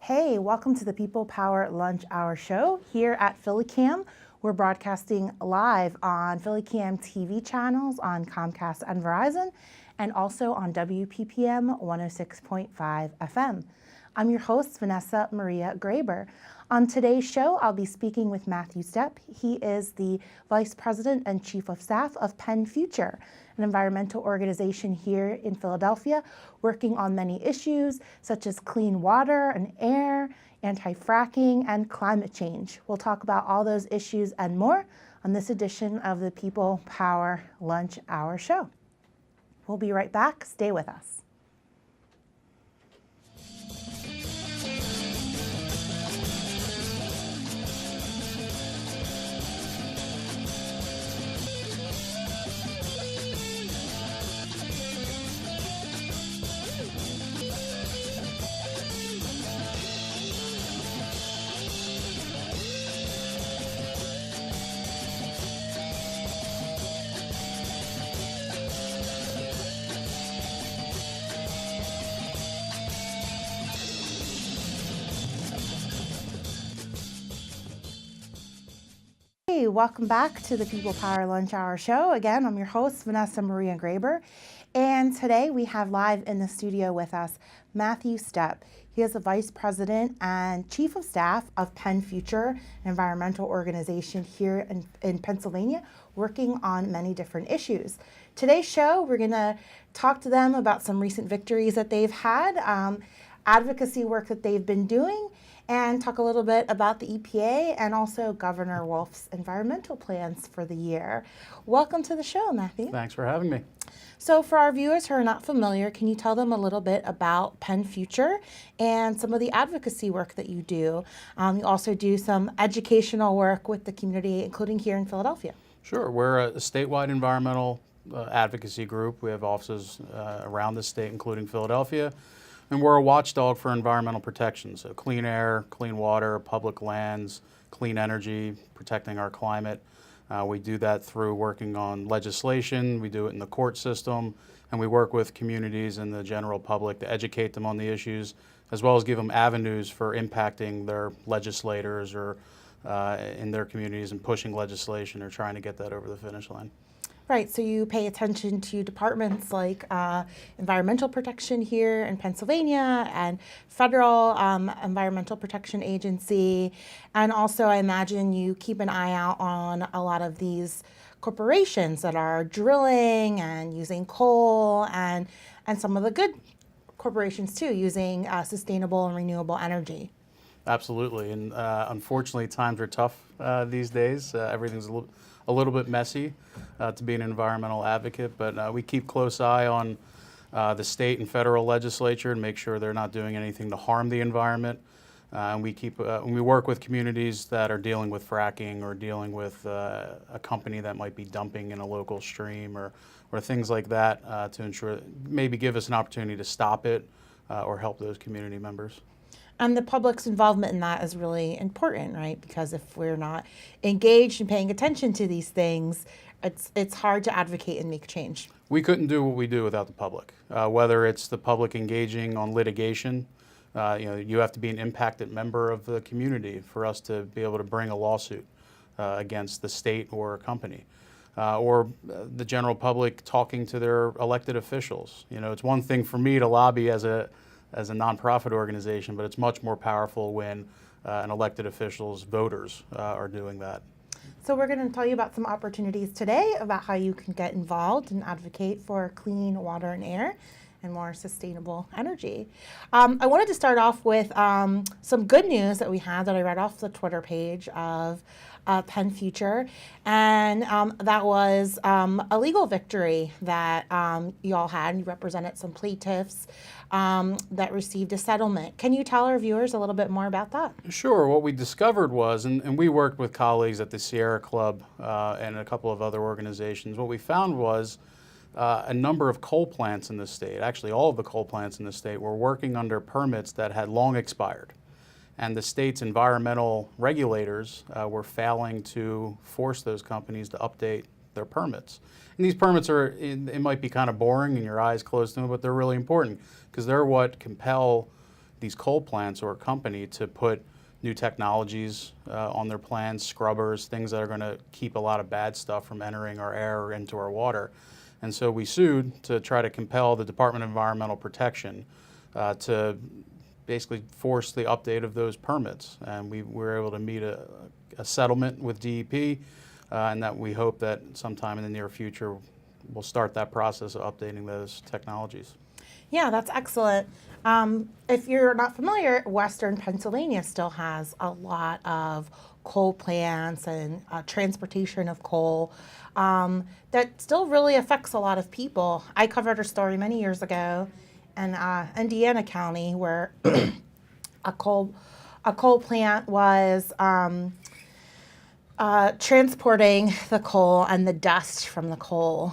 Hey, welcome to the People Power Lunch Hour show here at PhillyCam. We're broadcasting live on PhillyCam TV channels on Comcast and Verizon, and also on WPPM 106.5 FM. I'm your host, Vanessa Maria Graber. On today's show, I'll be speaking with Matthew Stepp. He is the Vice President and Chief of Staff of PennFuture, an environmental organization here in Philadelphia, working on many issues such as clean water and air, anti-fracking, and climate change. We'll talk about all those issues and more on this edition of the People Power Lunch Hour show. We'll be right back. Stay with us. Hey, welcome back to the People Power Lunch Hour show. Again, I'm your host, Vanessa Maria Graber, and today we have live in the studio with us Matthew Stepp. He is the Vice President and Chief of Staff of PennFuture, an environmental organization here in Pennsylvania, working on many different issues. Today's show, we're going to talk to them about some recent victories that they've had, advocacy work that they've been doing, and talk a little bit about the EPA and also Governor Wolf's environmental plans for the year. Welcome to the show, Matthew. Thanks for having me. So for our viewers who are not familiar, can you tell them a little bit about PennFuture and some of the advocacy work that you do? You also do some educational work with the community, including here in Philadelphia. Sure. We're a statewide environmental advocacy group. We have offices around the state, including Philadelphia. And we're a watchdog for environmental protection, so clean air, clean water, public lands, clean energy, protecting our climate. We do that through working on legislation, we do it in the court system, and we work with communities and the general public to educate them on the issues, as well as give them avenues for impacting their legislators or in their communities and pushing legislation or trying to get that over the finish line. Right, so you pay attention to departments like environmental protection here in Pennsylvania and federal environmental protection agency. And also I imagine you keep an eye out on a lot of these corporations that are drilling and using coal and some of the good corporations too, using sustainable and renewable energy. Absolutely, and unfortunately times are tough these days. Everything's a little bit messy to be an environmental advocate, but we keep close eye on the state and federal legislature and make sure they're not doing anything to harm the environment. And we work with communities that are dealing with fracking or dealing with a company that might be dumping in a local stream or things like that to ensure, maybe give us an opportunity to stop it or help those community members. And the public's involvement in that is really important, right? Because if we're not engaged and paying attention to these things, it's hard to advocate and make change. We couldn't do what we do without the public. Whether it's the public engaging on litigation, you have to be an impacted member of the community for us to be able to bring a lawsuit against the state or a company. Or the general public talking to their elected officials. It's one thing for me to lobby as a nonprofit organization, but it's much more powerful when an elected official's voters are doing that. So we're going to tell you about some opportunities today about how you can get involved and advocate for clean water and air and more sustainable energy. I wanted to start off with some good news that we had that I read off the Twitter page of PennFuture, and that was a legal victory that you all had. You represented some plaintiffs that received a settlement. Can you tell our viewers a little bit more about that? Sure. What we discovered was, and we worked with colleagues at the Sierra Club and a couple of other organizations, what we found was a number of coal plants in the state, actually all of the coal plants in the state, were working under permits that had long expired. And the state's environmental regulators were failing to force those companies to update their permits. And these permits are, it might be kind of boring and your eyes closed to them, but they're really important because they're what compel these coal plants or a company to put new technologies on their plants, scrubbers, things that are going to keep a lot of bad stuff from entering our air or into our water. And so we sued to try to compel the Department of Environmental Protection to basically force the update of those permits. And we were able to meet a settlement with DEP, and that we hope that sometime in the near future we'll start that process of updating those technologies. Yeah, that's excellent. If you're not familiar, Western Pennsylvania still has a lot of coal plants and transportation of coal that still really affects a lot of people. I covered a story many years ago in Indiana County where a coal plant was transporting the coal, and the dust from the coal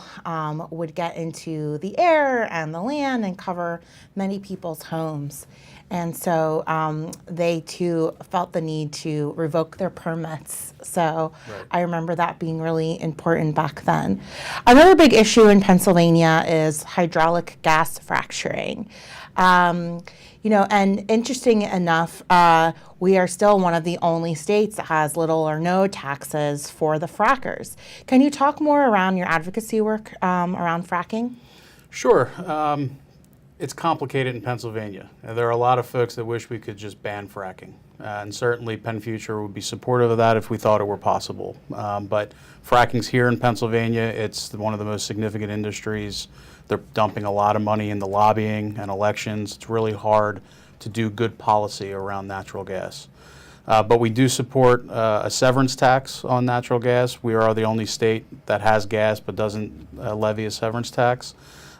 would get into the air and the land and cover many people's homes. And so they too felt the need to revoke their permits. So Right. I remember that being really important back then. Another big issue in Pennsylvania is hydraulic gas fracturing. And interesting enough, we are still one of the only states that has little or no taxes for the frackers. Can you talk more around your advocacy work around fracking? Sure. It's complicated in Pennsylvania. There are a lot of folks that wish we could just ban fracking. And certainly PennFuture would be supportive of that if we thought it were possible. But fracking's here in Pennsylvania. It's one of the most significant industries. They're dumping a lot of money into lobbying and elections. It's really hard to do good policy around natural gas. But we do support a severance tax on natural gas. We are the only state that has gas but doesn't levy a severance tax.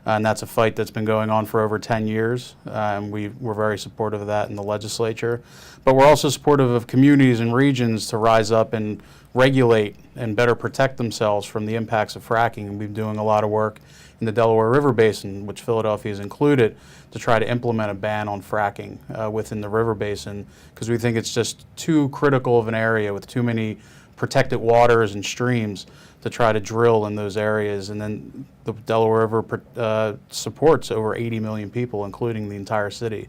And that's a fight that's been going on for over 10 years. And we're very supportive of that in the legislature. But we're also supportive of communities and regions to rise up and regulate and better protect themselves from the impacts of fracking. And we've been doing a lot of work in the Delaware River Basin, which Philadelphia is included, to try to implement a ban on fracking within the river basin, because we think it's just too critical of an area with too many protected waters and streams to try to drill in those areas. And then the Delaware River supports over 80 million people, including the entire city,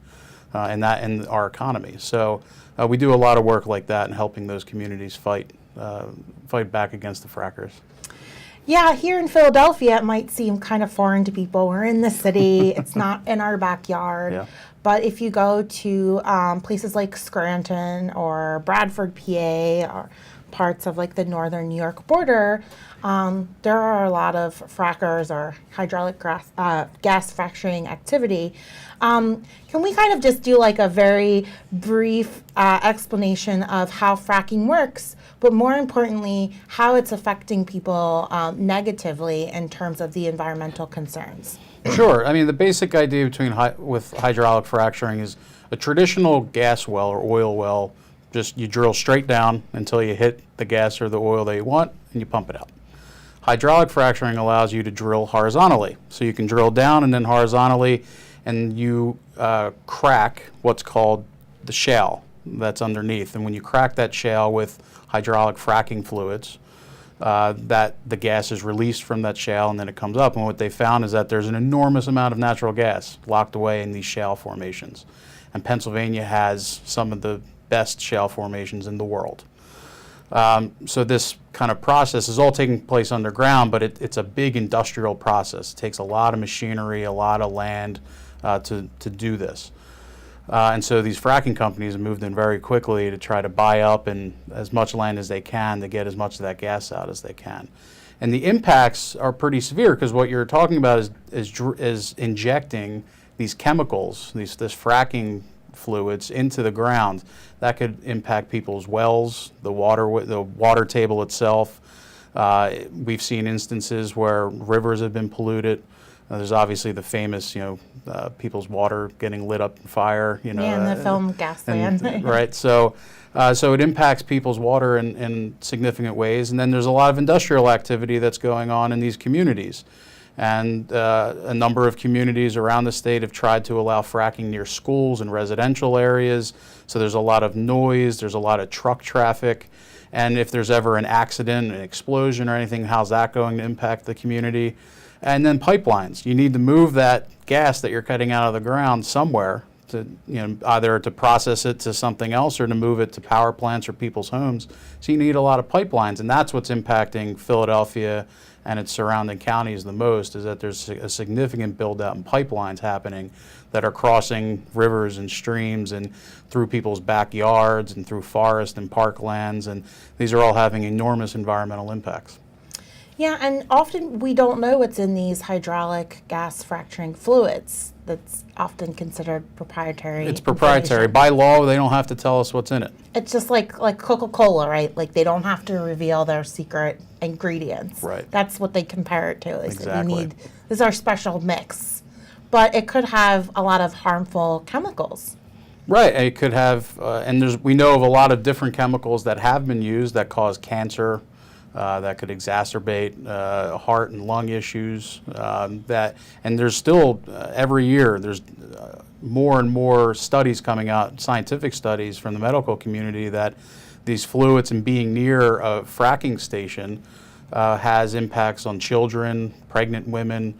and our economy. So we do a lot of work like that in helping those communities fight back against the frackers. Yeah, here in Philadelphia, it might seem kind of foreign to people. We're in the city, it's not in our backyard. Yeah. But if you go to places like Scranton or Bradford, PA, or parts of like the northern New York border, there are a lot of frackers or hydraulic gas fracturing activity. Can we kind of just do like a very brief explanation of how fracking works, but more importantly, how it's affecting people negatively in terms of the environmental concerns? Sure. I mean, the basic idea with hydraulic fracturing is a traditional gas well or oil well. Just you drill straight down until you hit the gas or the oil that you want, and you pump it out. Hydraulic fracturing allows you to drill horizontally. So you can drill down and then horizontally, and you crack what's called the shale that's underneath. And when you crack that shale with hydraulic fracking fluids, that the gas is released from that shale and then it comes up. And what they found is that there's an enormous amount of natural gas locked away in these shale formations. And Pennsylvania has some of the best shale formations in the world. So this kind of process is all taking place underground, but it's a big industrial process. It takes a lot of machinery, a lot of land to do this. And so these fracking companies have moved in very quickly to try to buy up as much land as they can to get as much of that gas out as they can. And the impacts are pretty severe, because what you're talking about is injecting these chemicals, this fracking fluids into the ground. That could impact people's wells, the water table itself. We've seen instances where rivers have been polluted. There's obviously the famous, people's water getting lit up in fire. Yeah, in the film Gasland. Right. So it impacts people's water in significant ways. And then there's a lot of industrial activity that's going on in these communities. And a number of communities around the state have tried to allow fracking near schools and residential areas. So there's a lot of noise, there's a lot of truck traffic. And if there's ever an accident, an explosion or anything, how's that going to impact the community? And then pipelines. You need to move that gas that you're cutting out of the ground somewhere to either to process it to something else or to move it to power plants or people's homes. So you need a lot of pipelines, and that's what's impacting Philadelphia and its surrounding counties the most, is that there's a significant build out in pipelines happening that are crossing rivers and streams and through people's backyards and through forest and parklands, and these are all having enormous environmental impacts. Yeah, and often we don't know what's in these hydraulic gas fracturing fluids. That's often considered proprietary. It's proprietary. By law, they don't have to tell us what's in it. It's just like Coca-Cola, right? Like they don't have to reveal their secret ingredients. Right. That's what they compare it to. They say Exactly. this is our special mix. But it could have a lot of harmful chemicals. Right. It could have, we know of a lot of different chemicals that have been used that cause cancer, that could exacerbate heart and lung issues. And there's still every year there's more and more studies coming out, scientific studies from the medical community, that these fluids and being near a fracking station has impacts on children, pregnant women,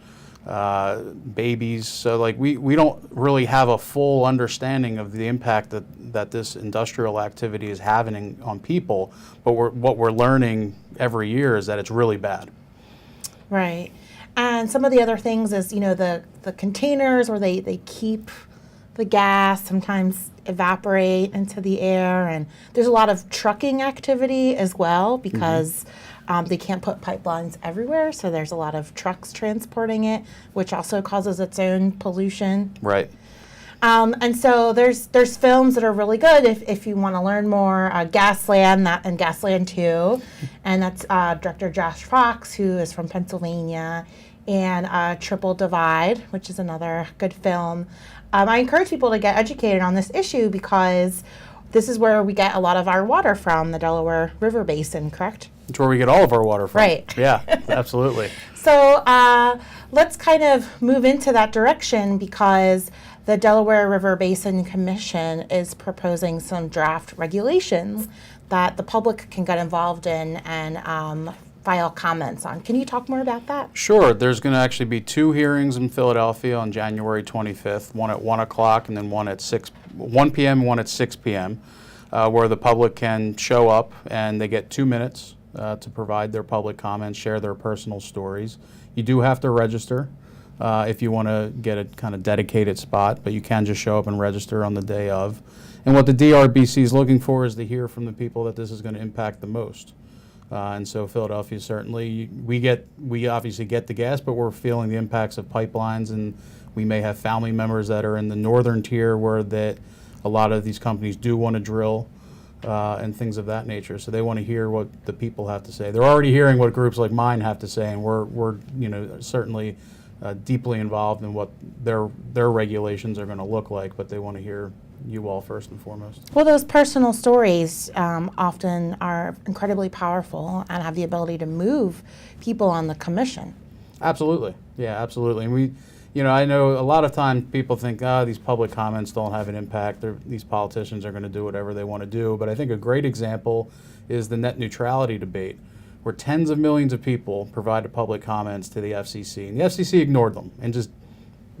babies. So like we don't really have a full understanding of the impact that this industrial activity is having on people, but what we're learning every year is that it's really bad. Right. And some of the other things is, the containers where they keep the gas sometimes evaporate into the air, and there's a lot of trucking activity as well because they can't put pipelines everywhere, so there's a lot of trucks transporting it, which also causes its own pollution. Right. And so there's films that are really good if you want to learn more. Gasland and Gasland 2, and that's director Josh Fox, who is from Pennsylvania, and Triple Divide, which is another good film. I encourage people to get educated on this issue because this is where we get a lot of our water from, the Delaware River Basin, correct? It's where we get all of our water from. Right. Yeah, absolutely. So let's kind of move into that direction because the Delaware River Basin Commission is proposing some draft regulations that the public can get involved in and file comments on. Can you talk more about that? Sure. There's going to actually be 2 hearings in Philadelphia on January 25th, one at 1 o'clock and then one at 1 p.m. and one at 6 p.m., where the public can show up and they get 2 minutes to provide their public comments, share their personal stories. You do have to register if you want to get a kind of dedicated spot, but you can just show up and register on the day of. And what the DRBC is looking for is to hear from the people that this is going to impact the most. And so Philadelphia, certainly, we obviously get the gas, but we're feeling the impacts of pipelines, and we may have family members that are in the northern tier where a lot of these companies do want to drill and things of that nature. So they want to hear what the people have to say. They're already hearing what groups like mine have to say, and we're certainly deeply involved in what their regulations are going to look like, but they want to hear you all first and foremost. Well, those personal stories often are incredibly powerful and have the ability to move people on the commission. Absolutely. Yeah, absolutely. And I know a lot of times people think, these public comments don't have an impact. These politicians are going to do whatever they want to do. But I think a great example is the net neutrality debate, where tens of millions of people provided public comments to the FCC. And the FCC ignored them and just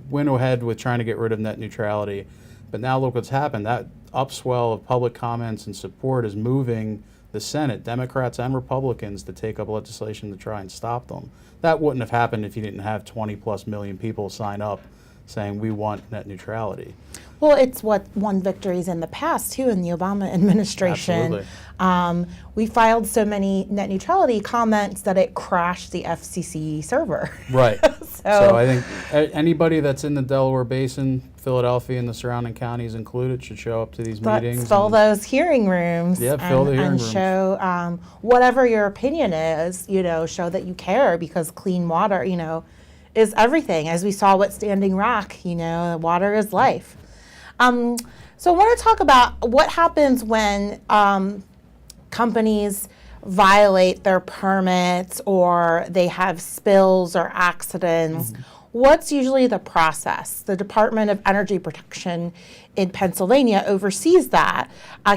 went ahead with trying to get rid of net neutrality. But now look what's happened. That upswell of public comments and support is moving the Senate, Democrats and Republicans, to take up legislation to try and stop them. That wouldn't have happened if you didn't have 20+ million people sign up saying we want net neutrality. Well, it's what won victories in the past, too, in the Obama administration. Absolutely. We filed so many net neutrality comments that it crashed the FCC server. Right. So I think anybody that's in the Delaware Basin, Philadelphia and the surrounding counties included, should show up to these meetings. Fill those hearing rooms. Yeah, fill the hearing rooms. And show whatever your opinion is, show that you care, because clean water, is everything. As we saw with Standing Rock, water is life. So I want to talk about what happens when companies violate their permits or they have spills or accidents. What's usually the process? The Department of Energy Protection in Pennsylvania oversees that.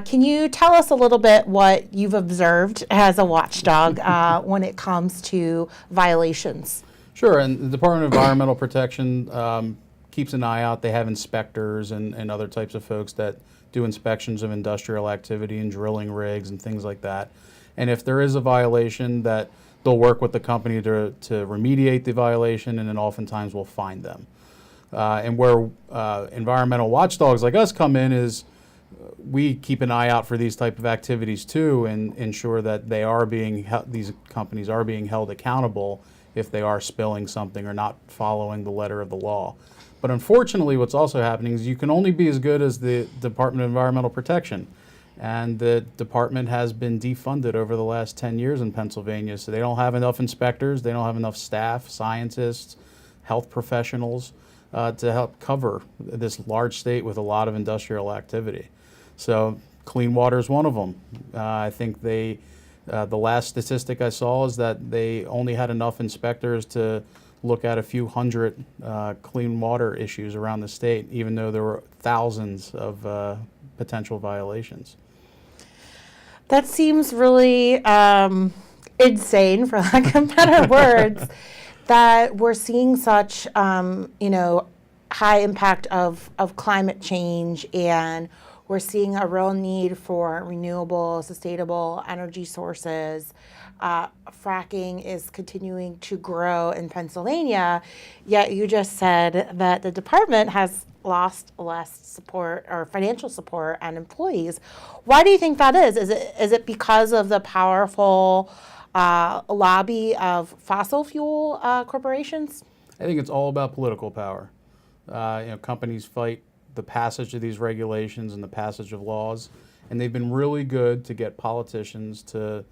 Can you tell us a little bit what you've observed as a watchdog when it comes to violations? Sure, and the Department of Environmental Protection keeps an eye out. They have inspectors and other types of folks that do inspections of industrial activity and drilling rigs and things like that. And if there is a violation, that they'll work with the company to remediate the violation, and then oftentimes we'll fine them. And where environmental watchdogs like us come in is we keep an eye out for these type of activities too, and ensure that these companies are being held accountable if they are spilling something or not following the letter of the law. But unfortunately, what's also happening is you can only be as good as the Department of Environmental Protection. And the department has been defunded over the last 10 years in Pennsylvania. So they don't have enough inspectors, they don't have enough staff, scientists, health professionals to help cover this large state with a lot of industrial activity. So clean water is one of them. I think the last statistic I saw is that they only had enough inspectors to look at a few hundred clean water issues around the state, even though there were thousands of potential violations. That seems really insane, for lack of better words, that we're seeing such, high impact of climate change, and we're seeing a real need for renewable, sustainable energy sources. Fracking is continuing to grow in Pennsylvania, yet you just said that the department has lost less support or financial support and employees. Why do you think that is? Is it because of the powerful lobby of fossil fuel corporations? I think it's all about political power. Companies fight the passage of these regulations and the passage of laws, and they've been really good to get politicians to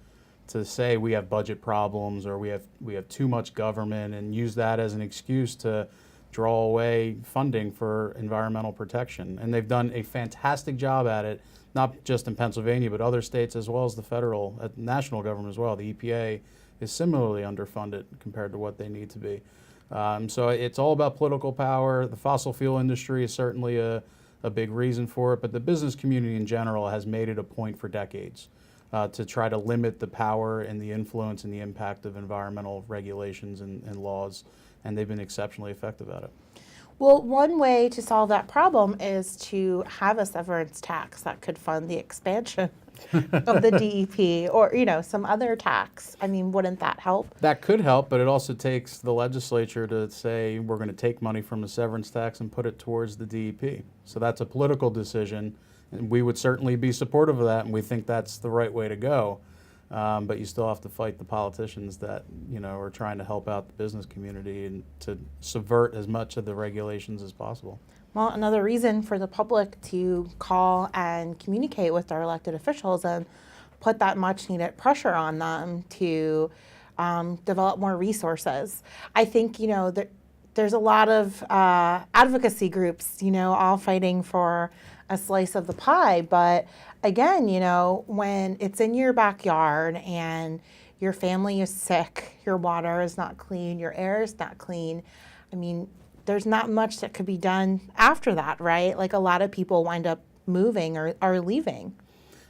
say we have budget problems or we have too much government, and use that as an excuse to draw away funding for environmental protection. And they've done a fantastic job at it, not just in Pennsylvania, but other states as well as the federal, national government as well. The EPA is similarly underfunded compared to what they need to be. So it's all about political power. The fossil fuel industry is certainly a big reason for it, but the business community in general has made it a point for decades to try to limit the power and the influence and the impact of environmental regulations and laws, and they've been exceptionally effective at it. Well, one way to solve that problem is to have a severance tax that could fund the expansion of the DEP, or some other tax. I mean, wouldn't that help? That could help, but it also takes the legislature to say we're going to take money from the severance tax and put it towards the DEP. So that's a political decision, and we would certainly be supportive of that, and we think that's the right way to go. But you still have to fight the politicians that are trying to help out the business community and to subvert as much of the regulations as possible. Well, another reason for the public to call and communicate with their elected officials and put that much needed pressure on them to develop more resources. I think, that there's a lot of advocacy groups, all fighting for a slice of the pie. But again, when it's in your backyard and your family is sick, your water is not clean, your air is not clean, I mean, there's not much that could be done after that, right? Like, a lot of people wind up moving or are leaving.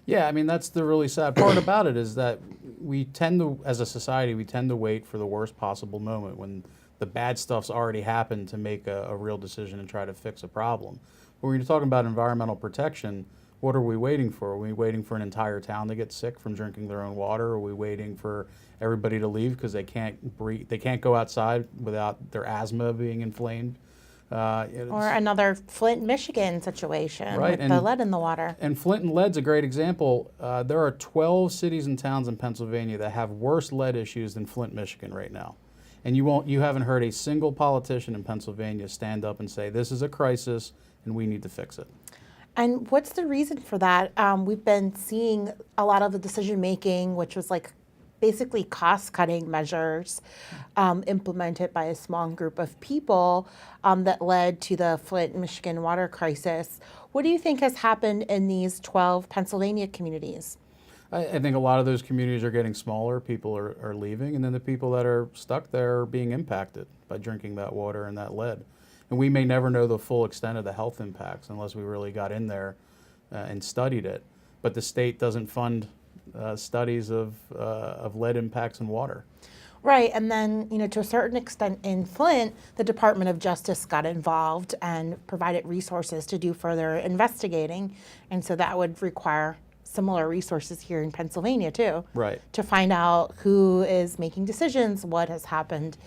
Yeah, I mean, that's the really sad part about it, is that we tend to, as a society, we tend to wait for the worst possible moment when the bad stuff's already happened to make a real decision and try to fix a problem. But when you're talking about environmental protection, what are we waiting for? Are we waiting for an entire town to get sick from drinking their own water? Are we waiting for everybody to leave because they can't breathe, they can't go outside without their asthma being inflamed? Or another Flint, Michigan situation, right, with the lead in the water. And Flint and lead's a great example. There are 12 cities and towns in Pennsylvania that have worse lead issues than Flint, Michigan right now. And you haven't heard a single politician in Pennsylvania stand up and say, this is a crisis and we need to fix it. And what's the reason for that? We've been seeing a lot of the decision making, which was like basically cost-cutting measures implemented by a small group of people that led to the Flint, Michigan water crisis. What do you think has happened in these 12 Pennsylvania communities? I think a lot of those communities are getting smaller, people are leaving, and then the people that are stuck there are being impacted by drinking that water and that lead. And we may never know the full extent of the health impacts unless we really got in there and studied it. But the state doesn't fund studies of lead impacts in water. Right, and then, to a certain extent in Flint, the Department of Justice got involved and provided resources to do further investigating. And so that would require similar resources here in Pennsylvania too. Right. To find out who is making decisions, what has happened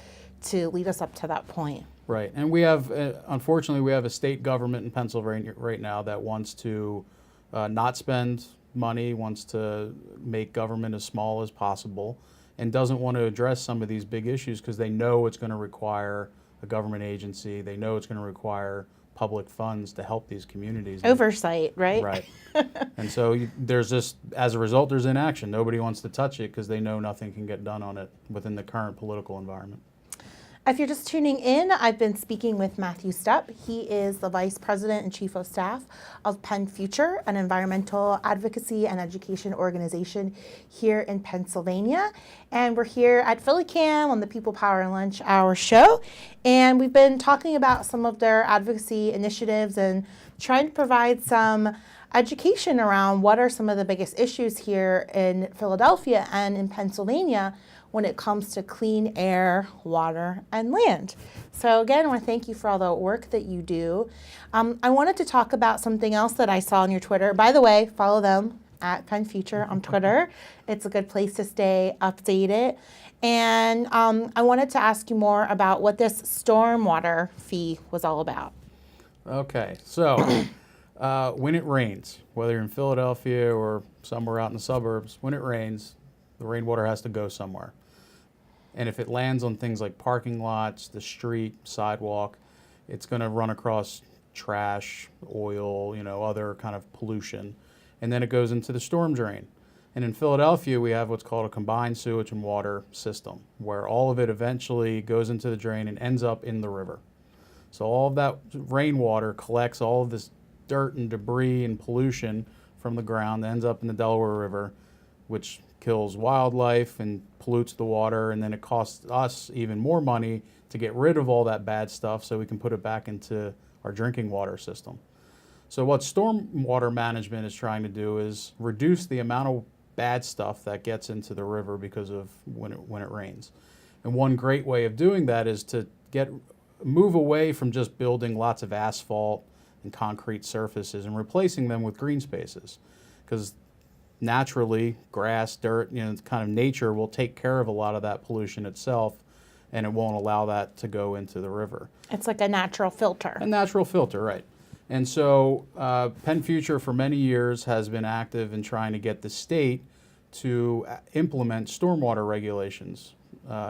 to lead us up to that point. Right, and we have, unfortunately, we have a state government in Pennsylvania right now that wants to not spend money, wants to make government as small as possible, and doesn't want to address some of these big issues because they know it's going to require a government agency. They know it's going to require public funds to help these communities. Oversight, right? Right. And so there's just, as a result, there's inaction. Nobody wants to touch it because they know nothing can get done on it within the current political environment. If you're just tuning in, I've been speaking with Matthew Stepp. He is the Vice President and Chief of Staff of PennFuture, an environmental advocacy and education organization here in Pennsylvania. And we're here at PhillyCam on the People Power Lunch Hour show. And we've been talking about some of their advocacy initiatives and trying to provide some education around what are some of the biggest issues here in Philadelphia and in Pennsylvania when it comes to clean air, water, and land. So again, I want to thank you for all the work that you do. I wanted to talk about something else that I saw on your Twitter. By the way, follow them at PennFuture on Twitter. It's a good place to stay updated. And I wanted to ask you more about what this stormwater fee was all about. Okay, so when it rains, whether you're in Philadelphia or somewhere out in the suburbs, when it rains, the rainwater has to go somewhere. And if it lands on things like parking lots, the street, sidewalk, it's going to run across trash, oil, other kind of pollution. And then it goes into the storm drain. And in Philadelphia, we have what's called a combined sewage and water system, where all of it eventually goes into the drain and ends up in the river. So all of that rainwater collects all of this dirt and debris and pollution from the ground, ends up in the Delaware River, which kills wildlife and pollutes the water, and then it costs us even more money to get rid of all that bad stuff so we can put it back into our drinking water system. So what stormwater management is trying to do is reduce the amount of bad stuff that gets into the river because of when it rains. And one great way of doing that is to move away from just building lots of asphalt and concrete surfaces and replacing them with green spaces, because naturally, grass, dirt, kind of nature will take care of a lot of that pollution itself, and it won't allow that to go into the river. It's like a natural filter. A natural filter, right. And so PennFuture for many years has been active in trying to get the state to implement stormwater regulations.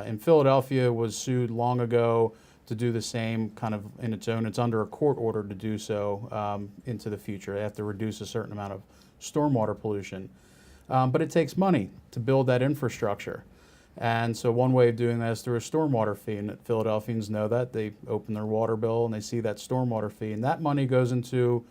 In Philadelphia was sued long ago to do the same kind of in its own. It's under a court order to do so into the future. They have to reduce a certain amount of stormwater pollution. But it takes money to build that infrastructure. And so one way of doing that is through a stormwater fee. And Philadelphians know that. They open their water bill and they see that stormwater fee. And that money goes into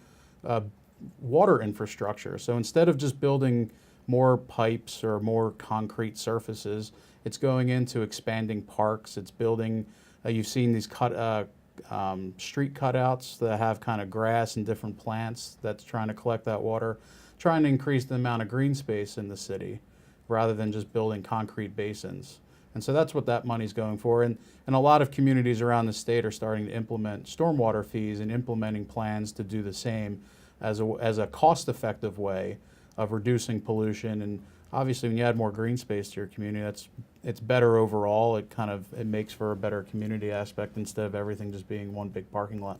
water infrastructure. So instead of just building more pipes or more concrete surfaces, it's going into expanding parks. It's building, you've seen these street cutouts that have kind of grass and different plants that's trying to collect that water, trying to increase the amount of green space in the city rather than just building concrete basins. And so that's what that money's going for. And a lot of communities around the state are starting to implement stormwater fees and implementing plans to do the same as a cost-effective way of reducing pollution. And obviously when you add more green space to your community, it's better overall. It makes for a better community aspect instead of everything just being one big parking lot.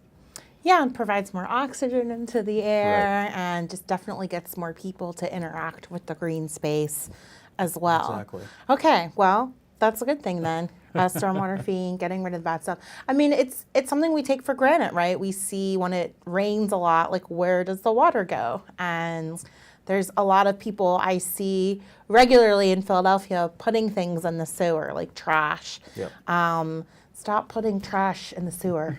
Yeah, and provides more oxygen into the air, Right. and just definitely gets more people to interact with the green space as well. Exactly. Okay, well, that's a good thing then. Stormwater fee, getting rid of the bad stuff. I mean, it's something we take for granted, right? We see when it rains a lot, like, where does the water go? And there's a lot of people I see regularly in Philadelphia putting things in the sewer, like trash. Yep. Stop putting trash in the sewer,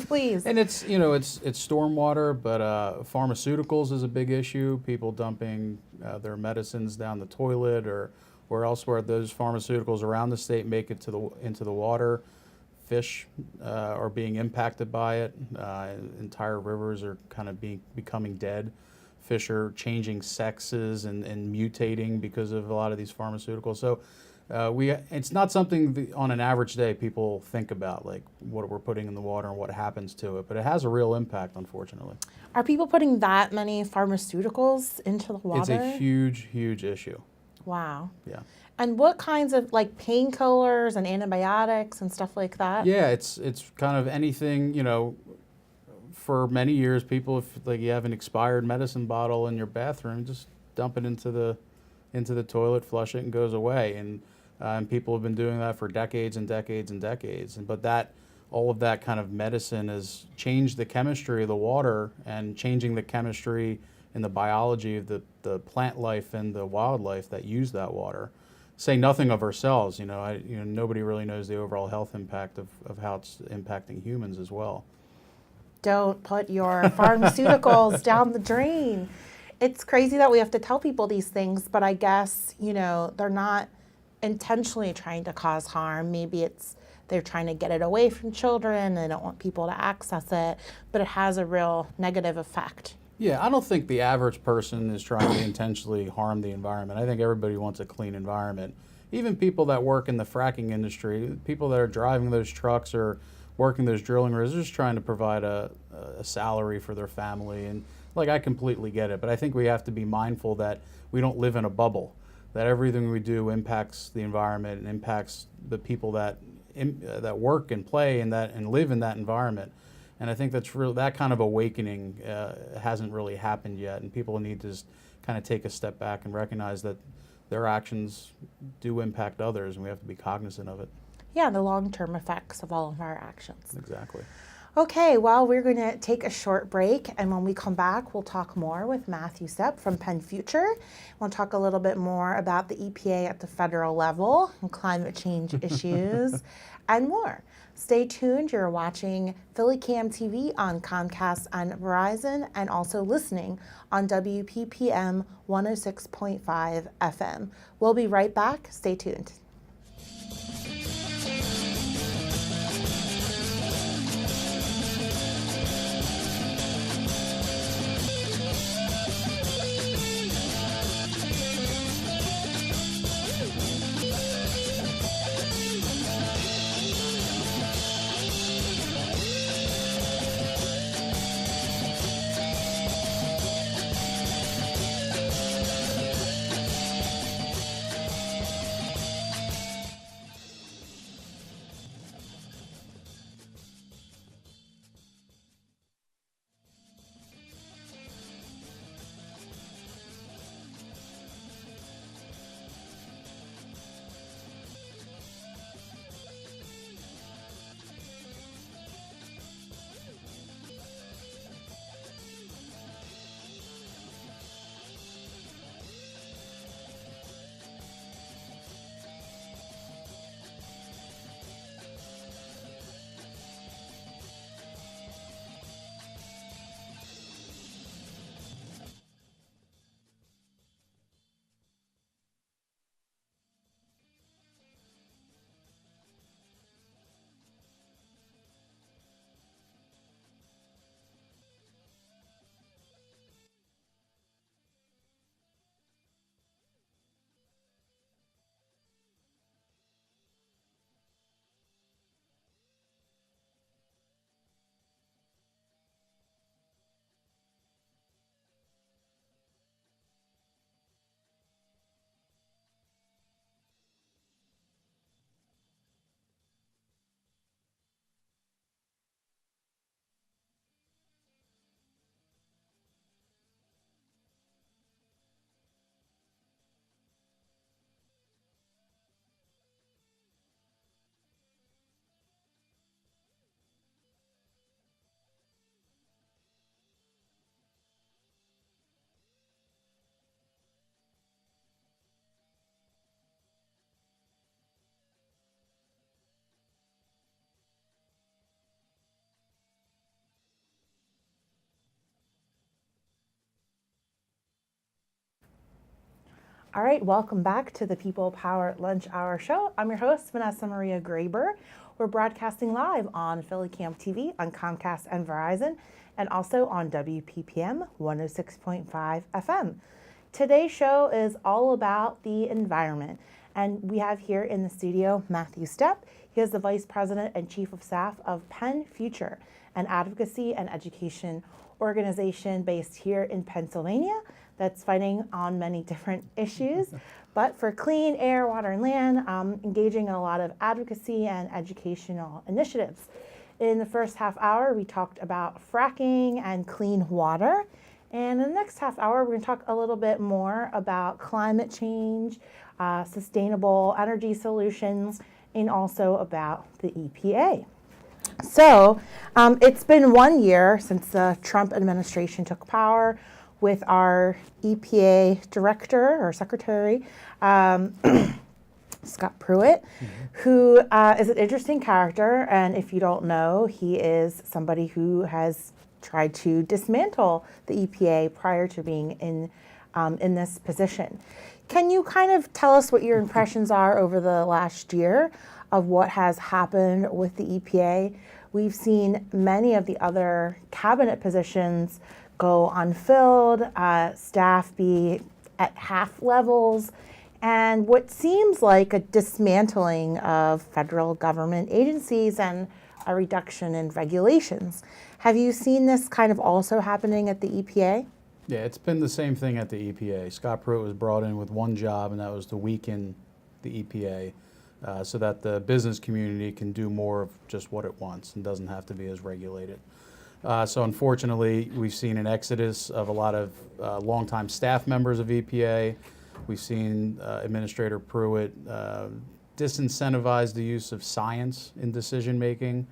please. And it's stormwater, but pharmaceuticals is a big issue. People dumping their medicines down the toilet or elsewhere. Those pharmaceuticals around the state make it into the water. Fish are being impacted by it. Entire rivers are kind of becoming dead. Fish are changing sexes and mutating because of a lot of these pharmaceuticals. So It's not something that on an average day people think about, like what we're putting in the water and what happens to it, but it has a real impact, unfortunately. Are people putting that many pharmaceuticals into the water? It's a huge, huge issue. Wow. Yeah. And what kinds of like painkillers and antibiotics and stuff like that? Yeah, it's kind of anything, for many years people, if like you have an expired medicine bottle in your bathroom, just dump it into the toilet, flush it, and goes away. And people have been doing that for decades and decades and decades. But all of that kind of medicine has changed the chemistry of the water and changing the chemistry and the biology of the plant life and the wildlife that use that water. Say nothing of ourselves, nobody really knows the overall health impact of how it's impacting humans as well. Don't put your pharmaceuticals down the drain. It's crazy that we have to tell people these things, but I guess, they're not intentionally trying to cause harm. Maybe they're trying to get it away from children. They don't want people to access it, but it has a real negative effect. Yeah, I don't think the average person is trying to intentionally harm the environment. I think everybody wants a clean environment. Even people that work in the fracking industry, people that are driving those trucks or working those drilling rigs, they're just trying to provide a salary for their family. And like, I completely get it, but I think we have to be mindful that we don't live in a bubble, that everything we do impacts the environment and impacts the people that work and play and live in that environment. And I think that kind of awakening hasn't really happened yet, and people need to just kind of take a step back and recognize that their actions do impact others, and we have to be cognizant of it. Yeah, the long-term effects of all of our actions. Exactly. Okay, well, we're going to take a short break, and when we come back, we'll talk more with Matthew Sepp from PennFuture. We'll talk a little bit more about the EPA at the federal level and climate change issues and more. Stay tuned. You're watching PhillyCam TV on Comcast and Verizon, and also listening on WPPM 106.5 FM. We'll be right back. Stay tuned. All right, welcome back to the People Power Lunch Hour Show. I'm your host, Vanessa Maria Graber. We're broadcasting live on PhillyCam TV on Comcast and Verizon, and also on WPPM 106.5 FM. Today's show is all about the environment. And we have here in the studio Matthew Stepp. He is the Vice President and Chief of Staff of PennFuture, an advocacy and education organization based here in Pennsylvania that's fighting on many different issues. But for clean air, water, and land, engaging in a lot of advocacy and educational initiatives. In the first half hour, we talked about fracking and clean water. And in the next half hour, we're going to talk a little bit more about climate change, sustainable energy solutions, and also about the EPA. So it's been 1 year since the Trump administration took power with our EPA director or secretary, Scott Pruitt, who is an interesting character. And if you don't know, he is somebody who has tried to dismantle the EPA prior to being in this position. Can you kind of tell us what your impressions are over the last year of what has happened with the EPA? We've seen many of the other cabinet positions go unfilled, staff be at half levels, and what seems like a dismantling of federal government agencies and a reduction in regulations. Have you seen this kind of also happening at the EPA? Yeah, it's been the same thing at the EPA. Scott Pruitt was brought in with one job, and that was to weaken the EPA so that the business community can do more of just what it wants and doesn't have to be as regulated. So unfortunately, we've seen an exodus of a lot of longtime staff members of EPA. We've seen Administrator Pruitt disincentivize the use of science in decision making.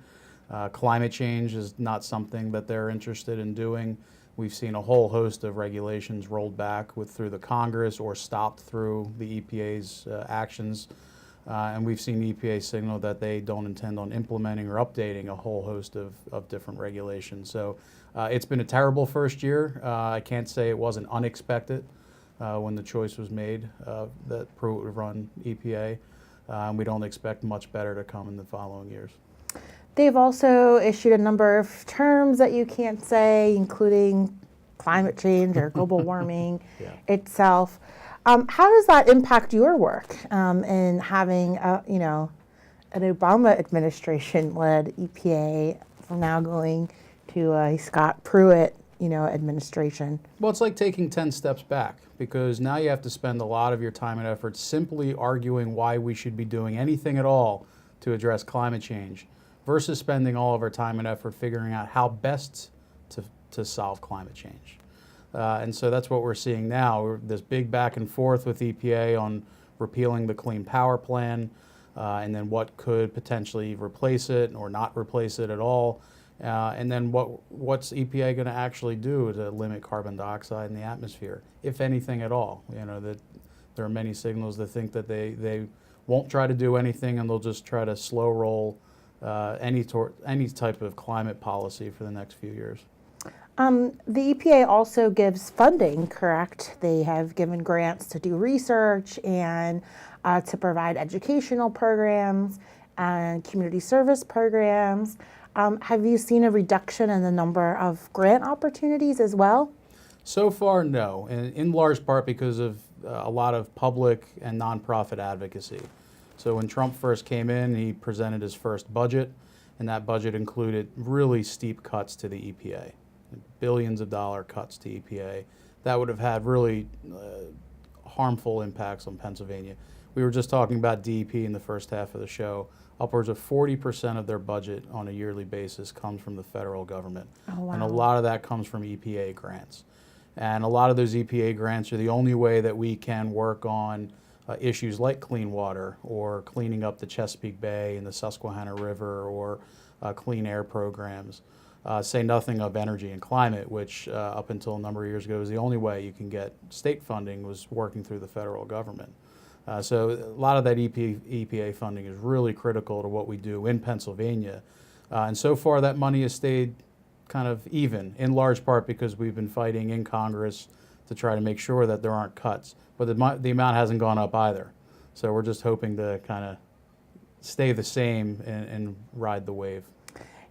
Climate change is not something that they're interested in doing. We've seen a whole host of regulations rolled back through the Congress or stopped through the EPA's actions. And we've seen the EPA signal that they don't intend on implementing or updating a whole host of different regulations. So it's been a terrible first year. I can't say it wasn't unexpected when the choice was made that Pruitt would run EPA. And we don't expect much better to come in the following years. They've also issued a number of terms that you can't say, including climate change or global warming itself. How does that impact your work in having, an Obama administration-led EPA from now going to a Scott Pruitt, administration? Well, it's like taking 10 steps back, because now you have to spend a lot of your time and effort simply arguing why we should be doing anything at all to address climate change, versus spending all of our time and effort figuring out how best to solve climate change. And so that's what we're seeing now. This big back and forth with EPA on repealing the Clean Power Plan, and then what could potentially replace it or not replace it at all. And then what's EPA going to actually do to limit carbon dioxide in the atmosphere, if anything at all? That there are many signals that think that they won't try to do anything, and they'll just try to slow roll any type of climate policy for the next few years. The EPA also gives funding, correct? They have given grants to do research and to provide educational programs and community service programs. Have you seen a reduction in the number of grant opportunities as well? So far, no, and in large part because of a lot of public and nonprofit advocacy. So when Trump first came in, he presented his first budget, and that budget included really steep cuts to the EPA, billions of dollar cuts to EPA. That would have had really harmful impacts on Pennsylvania. We were just talking about DEP in the first half of the show. Upwards of 40% of their budget on a yearly basis comes from the federal government. Oh, wow. And a lot of that comes from EPA grants. And a lot of those EPA grants are the only way that we can work on issues like clean water, or cleaning up the Chesapeake Bay and the Susquehanna River, or clean air programs. Say nothing of energy and climate, which up until a number of years ago was the only way you can get state funding, was working through the federal government. So a lot of that EPA funding is really critical to what we do in Pennsylvania. And so far that money has stayed kind of even, in large part because we've been fighting in Congress to try to make sure that there aren't cuts. But the amount hasn't gone up either. So we're just hoping to kind of stay the same and ride the wave.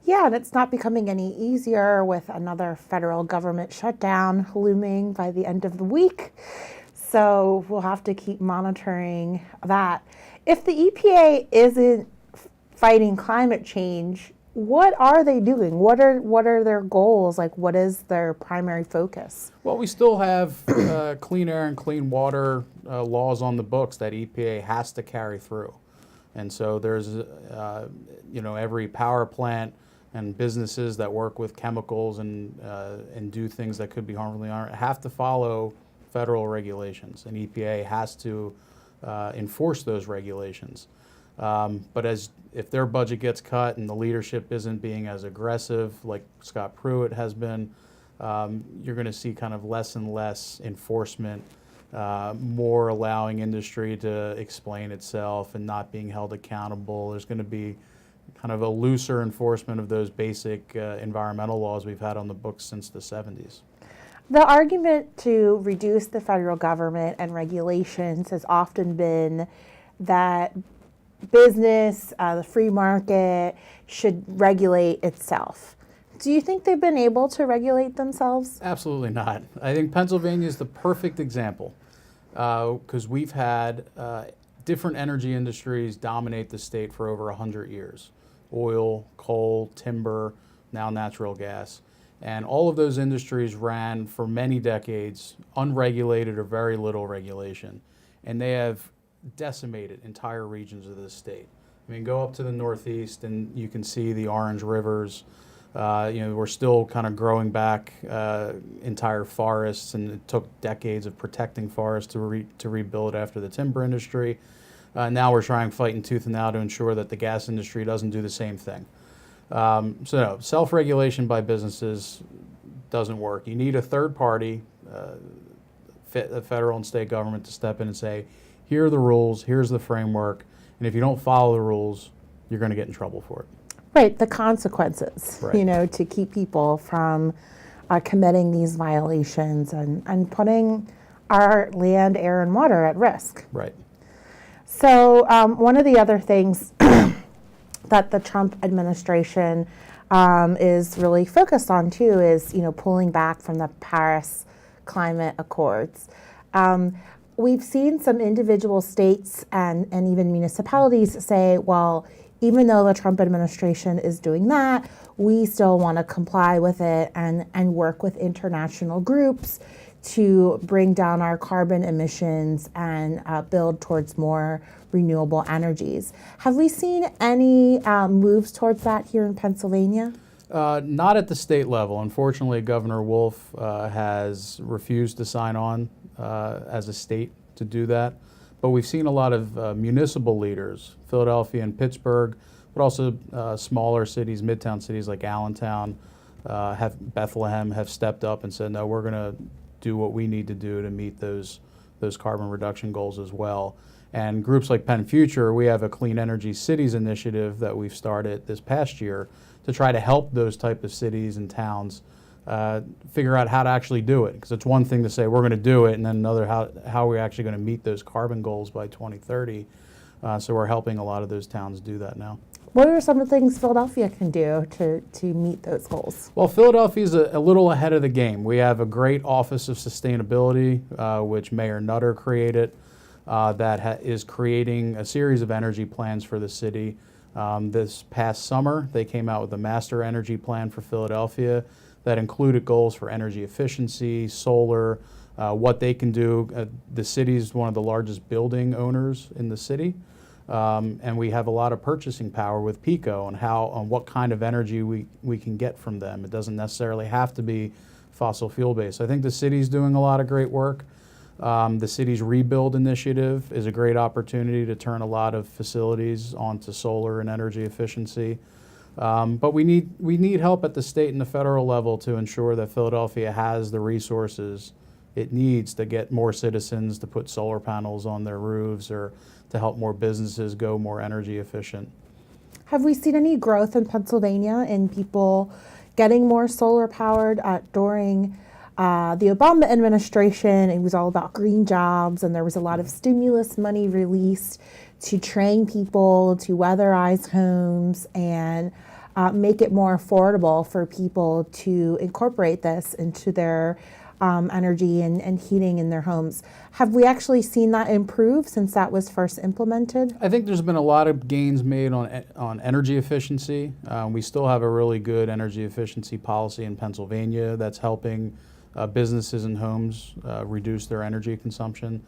Yeah, and it's not becoming any easier with another federal government shutdown looming by the end of the week. So we'll have to keep monitoring that. If the EPA isn't fighting climate change, what are they doing? What are their goals? Like, what is their primary focus? Well, we still have clean air and clean water laws on the books that EPA has to carry through. And so there's, every power plant and businesses that work with chemicals and do things that could be harmful have to follow federal regulations, and EPA has to enforce those regulations. But if their budget gets cut and the leadership isn't being as aggressive, like Scott Pruitt has been, you're going to see kind of less and less enforcement, more allowing industry to explain itself and not being held accountable. There's going to be kind of a looser enforcement of those basic environmental laws we've had on the books since the 70s. The argument to reduce the federal government and regulations has often been that business, the free market, should regulate itself. Do you think they've been able to regulate themselves? Absolutely not. I think Pennsylvania is the perfect example because we've had different energy industries dominate the state for over 100 years. Oil, coal, timber, now natural gas. And all of those industries ran for many decades, unregulated or very little regulation. And they have decimated entire regions of the state. I mean, go up to the northeast and you can see the orange rivers. We're still kind of growing back entire forests, and it took decades of protecting forests to rebuild after the timber industry. Now we're trying fighting tooth and nail to ensure that the gas industry doesn't do the same thing. So no, self-regulation by businesses doesn't work. You need a third party, the federal and state government, to step in and say, here are the rules, here's the framework, and if you don't follow the rules, you're going to get in trouble for it. Right, the consequences, Right. To keep people from committing these violations and putting our land, air, and water at risk. Right. So one of the other things that the Trump administration is really focused on too is, pulling back from the Paris Climate Accords. We've seen some individual states and even municipalities say, well, even though the Trump administration is doing that, we still want to comply with it and work with international groups to bring down our carbon emissions and build towards more renewable energies. Have we seen any moves towards that here in Pennsylvania? Not at the state level. Unfortunately, Governor Wolf has refused to sign on as a state to do that. But we've seen a lot of municipal leaders, Philadelphia and Pittsburgh, but also smaller cities, midtown cities like Allentown, Bethlehem have stepped up and said, no, we're going to do what we need to do to meet those carbon reduction goals as well. And groups like PennFuture, we have a Clean Energy Cities initiative that we've started this past year to try to help those type of cities and towns figure out how to actually do it. Because it's one thing to say we're going to do it, and then another how we're actually going to meet those carbon goals by 2030. So we're helping a lot of those towns do that now. What are some of the things Philadelphia can do to meet those goals? Well, Philadelphia is a little ahead of the game. We have a great Office of Sustainability, which Mayor Nutter created, that is creating a series of energy plans for the city. This past summer, they came out with a master energy plan for Philadelphia that included goals for energy efficiency, solar, what they can do. The city is one of the largest building owners in the city. And we have a lot of purchasing power with PECO on what kind of energy we can get from them. It doesn't necessarily have to be fossil fuel based. I think the city's doing a lot of great work. The city's Rebuild initiative is a great opportunity to turn a lot of facilities onto solar and energy efficiency. But we need help at the state and the federal level to ensure that Philadelphia has the resources it needs to get more citizens to put solar panels on their roofs or to help more businesses go more energy efficient. Have we seen any growth in Pennsylvania in people getting more solar powered? During the Obama administration, it was all about green jobs, and there was a lot of stimulus money released to train people to weatherize homes and make it more affordable for people to incorporate this into their energy and heating in their homes. Have we actually seen that improve since that was first implemented? I think there's been a lot of gains made on energy efficiency. We still have a really good energy efficiency policy in Pennsylvania that's helping businesses and homes reduce their energy consumption.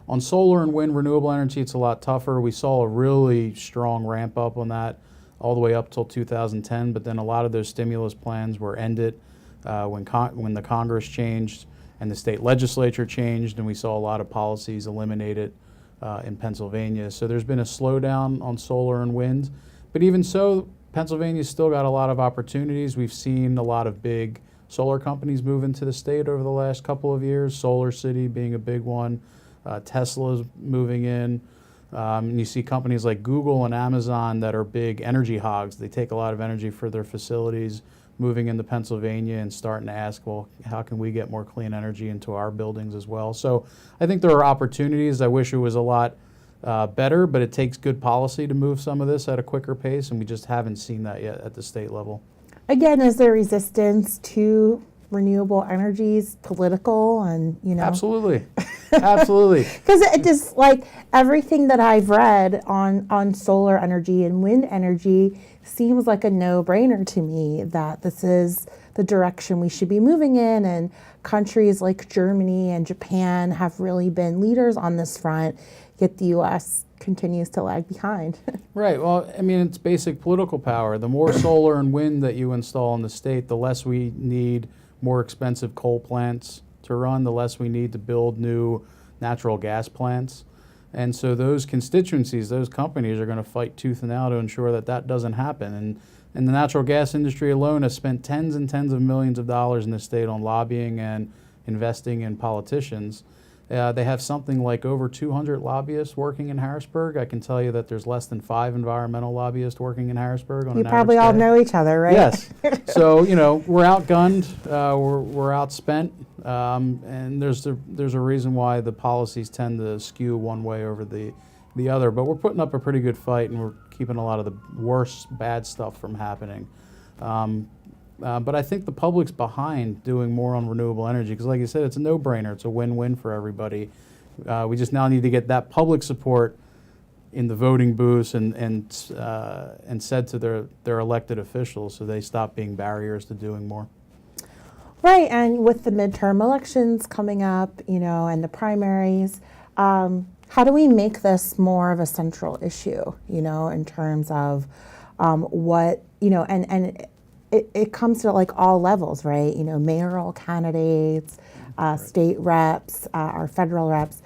On solar and wind renewable energy, it's a lot tougher. We saw a really strong ramp up on that all the way up till 2010, but then a lot of those stimulus plans were ended when the Congress changed and the state legislature changed, and we saw a lot of policies eliminated in Pennsylvania. So there's been a slowdown on solar and wind, but even so, Pennsylvania's still got a lot of opportunities. We've seen a lot of big solar companies move into the state over the last couple of years, Solar City being a big one. Tesla's moving in. And you see companies like Google and Amazon that are big energy hogs. They take a lot of energy for their facilities, moving into Pennsylvania and starting to ask, well, how can we get more clean energy into our buildings as well? So I think there are opportunities. I wish it was a lot better, but it takes good policy to move some of this at a quicker pace, and we just haven't seen that yet at the state level. Again, is there resistance to renewable energies political and, Absolutely. Absolutely. Because it just like everything that I've read on solar energy and wind energy seems like a no-brainer to me that this is the direction we should be moving in, and countries like Germany and Japan have really been leaders on this front, yet the U.S. continues to lag behind. Right. Well, I mean, it's basic political power. The more solar and wind that you install in the state, the less we need more expensive coal plants to run, the less we need to build new natural gas plants. And so those constituencies, those companies are going to fight tooth and nail to ensure that that doesn't happen. And the natural gas industry alone has spent tens and tens of millions of dollars in the state on lobbying and investing in politicians. They have something like over 200 lobbyists working in Harrisburg. I can tell you that there's less than 5 environmental lobbyists working in Harrisburg on an average day. You probably all know each other, right? Yes. So, we're outgunned, we're outspent, and there's a reason why the policies tend to skew one way over the other. But we're putting up a pretty good fight, and we're keeping a lot of the worst bad stuff from happening. But I think the public's behind doing more on renewable energy because, like you said, it's a no-brainer. It's a win-win for everybody. We just now need to get that public support in the voting booths and said to their elected officials so they stop being barriers to doing more. Right, and with the midterm elections coming up, and the primaries, how do we make this more of a central issue, in terms of what, and it comes to like all levels, right? Mayoral candidates, state reps, our federal reps.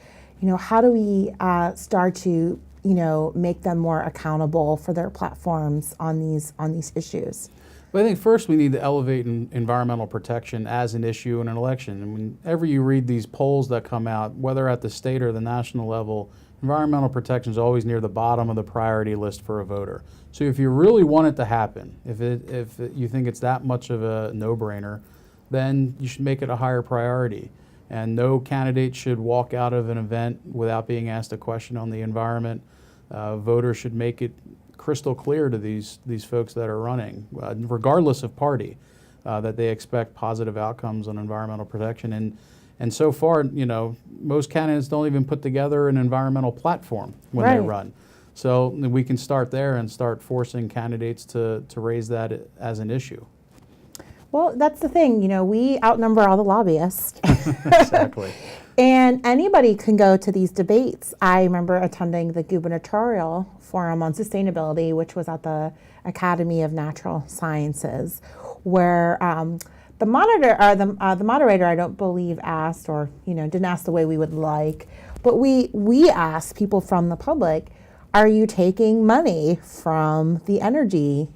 How do we start to, make them more accountable for their platforms on these issues? Well, I think first we need to elevate environmental protection as an issue in an election. And whenever you read these polls that come out, whether at the state or the national level, environmental protection is always near the bottom of the priority list for a voter. So if you really want it to happen, if you think it's that much of a no-brainer, then you should make it a higher priority. And no candidate should walk out of an event without being asked a question on the environment. Voters should make it crystal clear to these folks that are running, regardless of party, that they expect positive outcomes on environmental protection. And so far, most candidates don't even put together an environmental platform when they run. So we can start there and start forcing candidates to raise that as an issue. Well, that's the thing, we outnumber all the lobbyists. Exactly. And anybody can go to these debates. I remember attending the gubernatorial forum on sustainability, which was at the Academy of Natural Sciences, where the moderator, I don't believe, asked, or didn't ask the way we would like, but we asked people from the public, are you taking money from the energy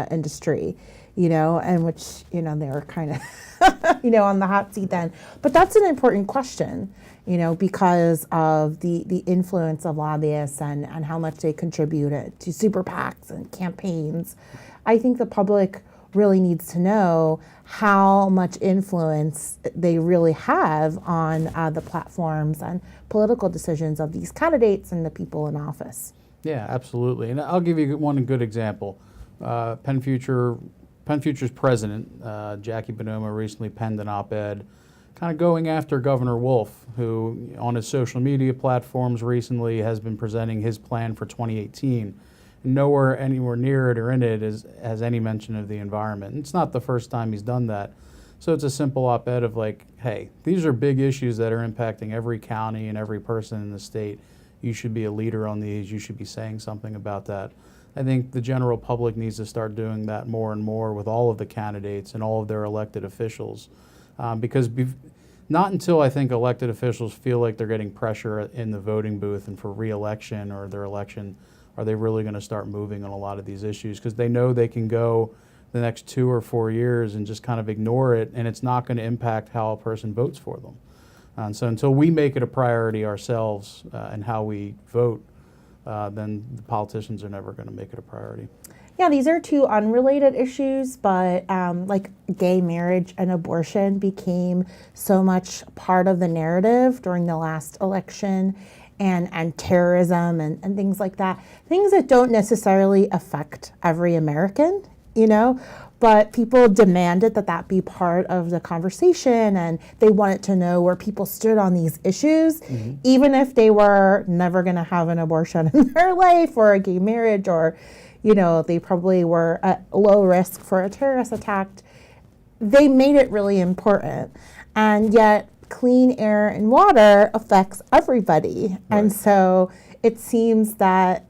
industry? And which, they were kind of, on the hot seat then. But that's an important question, because of the influence of lobbyists and how much they contributed to super PACs and campaigns. I think the public really needs to know how much influence they really have on the platforms and political decisions of these candidates and the people in office. Yeah, absolutely. And I'll give you one good example. PennFuture's president, Jackie Bonoma, recently penned an op-ed kind of going after Governor Wolf, who on his social media platforms recently has been presenting his plan for 2018. Nowhere anywhere near it or in it has any mention of the environment. And it's not the first time he's done that. So it's a simple op-ed of like, hey, these are big issues that are impacting every county and every person in the state. You should be a leader on these. You should be saying something about that. I think the general public needs to start doing that more and more with all of the candidates and all of their elected officials. Because not until I think elected officials feel like they're getting pressure in the voting booth and for re-election or their election are they really going to start moving on a lot of these issues, because they know they can go the next 2 or 4 years and just kind of ignore it, and it's not going to impact how a person votes for them. And so until we make it a priority ourselves and how we vote, then the politicians are never going to make it a priority. Yeah, these are two unrelated issues, but like gay marriage and abortion became so much part of the narrative during the last election, and terrorism and things like that. Things that don't necessarily affect every American, you know, but people demanded that that be part of the conversation, and they wanted to know where people stood on these issues, even if they were never going to have an abortion in their life or a gay marriage, or, you know, they probably were at low risk for a terrorist attack. They made it really important. And yet clean air and water affects everybody. Right. And so it seems that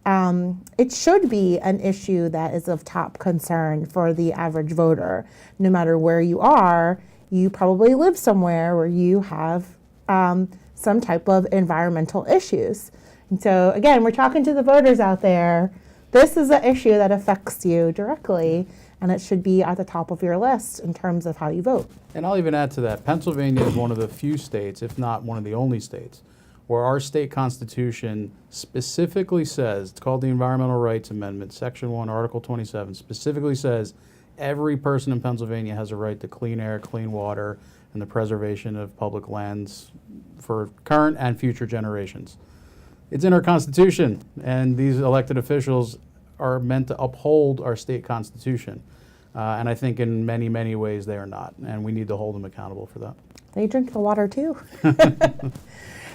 it should be an issue that is of top concern for the average voter. No matter where you are, you probably live somewhere where you have some type of environmental issues. And so again, we're talking to the voters out there. This is an issue that affects you directly, and it should be at the top of your list in terms of how you vote. And I'll even add to that, Pennsylvania is one of the few states, if not one of the only states, where our state constitution specifically says, it's called the Environmental Rights Amendment, Section 1, Article 27, specifically says every person in Pennsylvania has a right to clean air, clean water, and the preservation of public lands for current and future generations. It's in our Constitution, and these elected officials are meant to uphold our state constitution. And I think in many, many ways they are not, and we need to hold them accountable for that. They drink the water too.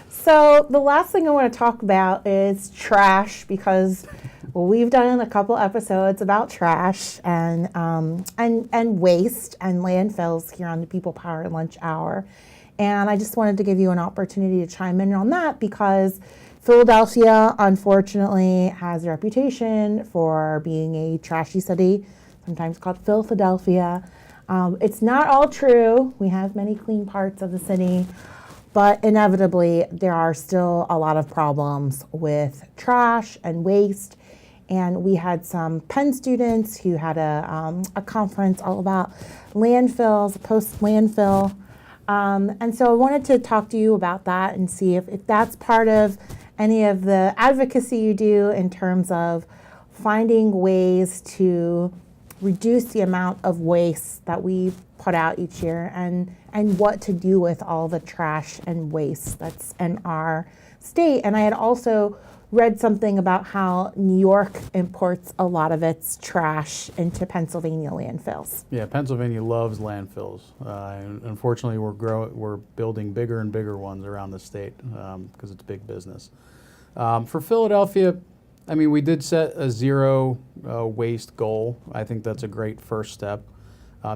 So the last thing I want to talk about is trash, because we've done a couple episodes about trash and waste and landfills here on the People Power Lunch Hour. And I just wanted to give you an opportunity to chime in on that, because Philadelphia, unfortunately, has a reputation for being a trashy city, sometimes called Philadelphia. It's not all true. We have many clean parts of the city, but inevitably, there are still a lot of problems with trash and waste. And we had some Penn students who had a conference all about landfills, post-landfill. And so I wanted to talk to you about that and see if that's part of any of the advocacy you do in terms of finding ways to reduce the amount of waste that we put out each year, and what to do with all the trash and waste that's in our state. And I had also read something about how New York imports a lot of its trash into Pennsylvania landfills. Yeah, Pennsylvania loves landfills. And unfortunately, we're building bigger and bigger ones around the state because it's big business. For Philadelphia, I mean, we did set a zero waste goal. I think that's a great first step.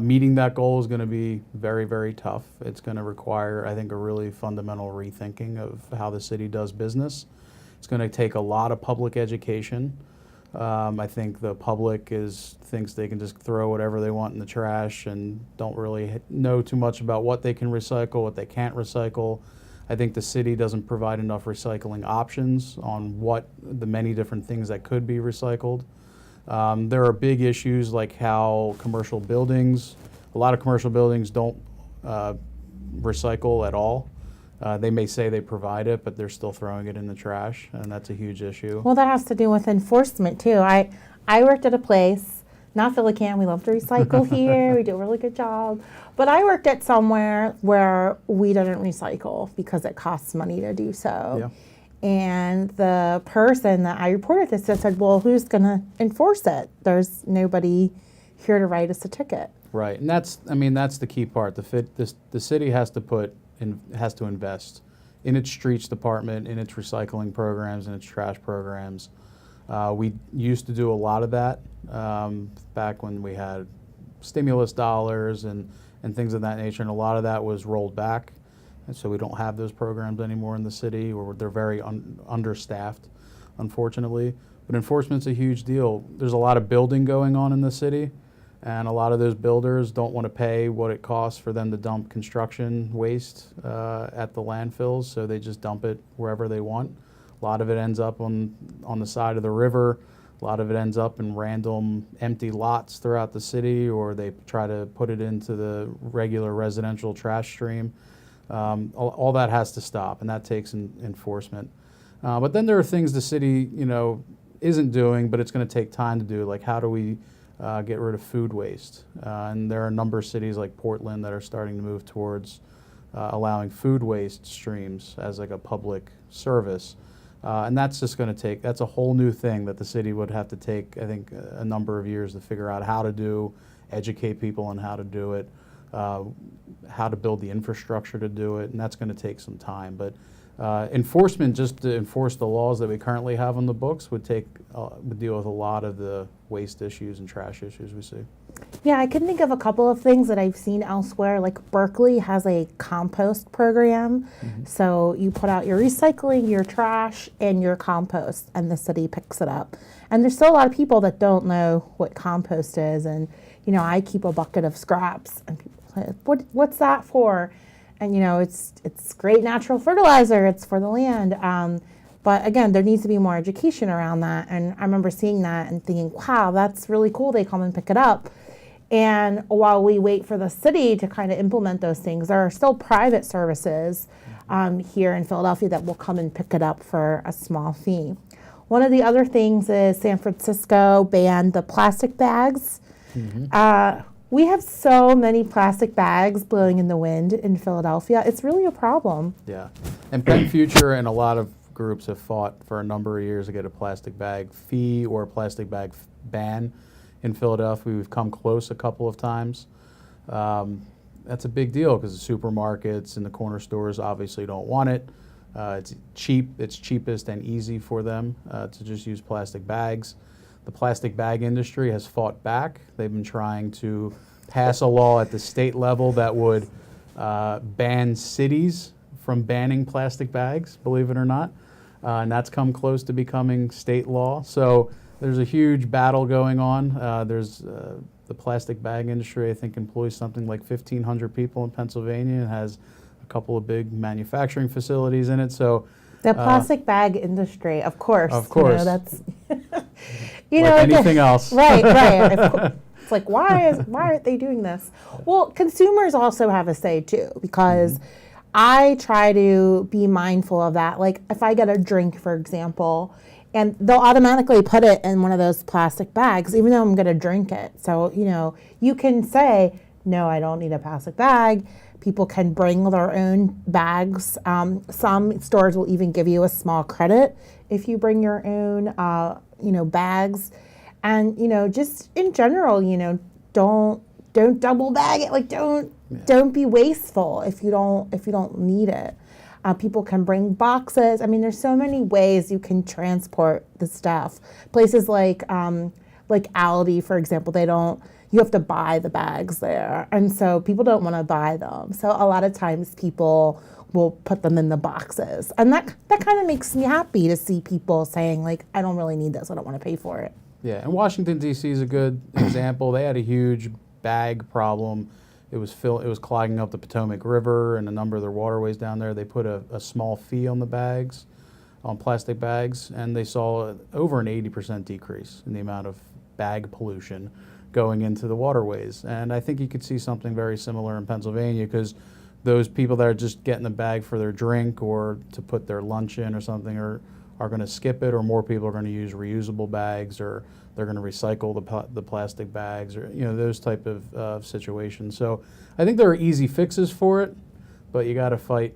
Meeting that goal is going to be very, very tough. It's going to require, I think, a really fundamental rethinking of how the city does business. It's going to take a lot of public education. I think the public thinks they can just throw whatever they want in the trash and don't really know too much about what they can recycle, what they can't recycle. I think the city doesn't provide enough recycling options on what the many different things that could be recycled. There are big issues like how a lot of commercial buildings don't recycle at all. They may say they provide it, but they're still throwing it in the trash, and that's a huge issue. Well, that has to do with enforcement too. I worked at a place, not PhillyCam, we love to recycle here, we do a really good job, but I worked at somewhere where we didn't recycle because it costs money to do so. Yeah. And the person that I reported this to said, well, who's going to enforce it? There's nobody here to write us a ticket. Right, and that's the key part. The city has to put has to invest in its streets department, in its recycling programs, in its trash programs. We used to do a lot of that back when we had stimulus dollars and things of that nature, and a lot of that was rolled back. And so we don't have those programs anymore in the city, or they're very understaffed, unfortunately. But enforcement's a huge deal. There's a lot of building going on in the city, and a lot of those builders don't want to pay what it costs for them to dump construction waste at the landfills, so they just dump it wherever they want. A lot of it ends up on the side of the river. A lot of it ends up in random empty lots throughout the city, or they try to put it into the regular residential trash stream. All that has to stop, and that takes enforcement. But then there are things the city, isn't doing, but it's going to take time to do, like how do we get rid of food waste? And there are a number of cities like Portland that are starting to move towards allowing food waste streams as like a public service. And that's just going to take, that's a whole new thing that the city would have to take, I think, a number of years to figure out how to do, educate people on how to do it, how to build the infrastructure to do it, and that's going to take some time. But enforcement, just to enforce the laws that we currently have on the books, would deal with a lot of the waste issues and trash issues we see. Yeah, I can think of a couple of things that I've seen elsewhere. Like Berkeley has a compost program. So you put out your recycling, your trash, and your compost, and the city picks it up. And there's still a lot of people that don't know what compost is. And, I keep a bucket of scraps, and people say, what's that for? And, it's great natural fertilizer. It's for the land. But again, there needs to be more education around that. And I remember seeing that and thinking, wow, that's really cool. They come and pick it up. And while we wait for the city to kind of implement those things, there are still private services here in Philadelphia that will come and pick it up for a small fee. One of the other things is San Francisco banned the plastic bags. We have so many plastic bags blowing in the wind in Philadelphia. It's really a problem. Yeah, and PennFuture and a lot of groups have fought for a number of years to get a plastic bag fee or a plastic bag ban in Philadelphia. We've come close a couple of times. That's a big deal because the supermarkets and the corner stores obviously don't want it. It's cheap. It's cheapest and easy for them to just use plastic bags. The plastic bag industry has fought back. They've been trying to pass a law at the state level that would ban cities from banning plastic bags, believe it or not. And that's come close to becoming state law. So there's a huge battle going on. There's the plastic bag industry, I think, employs something like 1,500 people in Pennsylvania and has a couple of big manufacturing facilities in it. So the plastic bag industry, of course. Of course. That's like anything else. Right. It's like, why aren't they doing this? Well, consumers also have a say too, because I try to be mindful of that. Like if I get a drink, for example, and they'll automatically put it in one of those plastic bags, even though I'm going to drink it. So, you can say, no, I don't need a plastic bag. People can bring their own bags. Some stores will even give you a small credit if you bring your own, bags. And, just in general, don't double bag it. Like, don't be wasteful if you don't need it. People can bring boxes. I mean, there's so many ways you can transport the stuff. Places like Aldi, for example, you have to buy the bags there. And so people don't want to buy them. So a lot of times people will put them in the boxes. And that kind of makes me happy to see people saying, like, I don't really need this. I don't want to pay for it. Yeah, and Washington, D.C. is a good example. They had a huge bag problem. It was clogging up the Potomac River and a number of their waterways down there. They put a small fee on the bags, on plastic bags, and they saw over an 80% decrease in the amount of bag pollution going into the waterways. And I think you could see something very similar in Pennsylvania, because those people that are just getting the bag for their drink or to put their lunch in or something are going to skip it, or more people are going to use reusable bags, or they're going to recycle the plastic bags, or those type of situations. So I think there are easy fixes for it, but you got to fight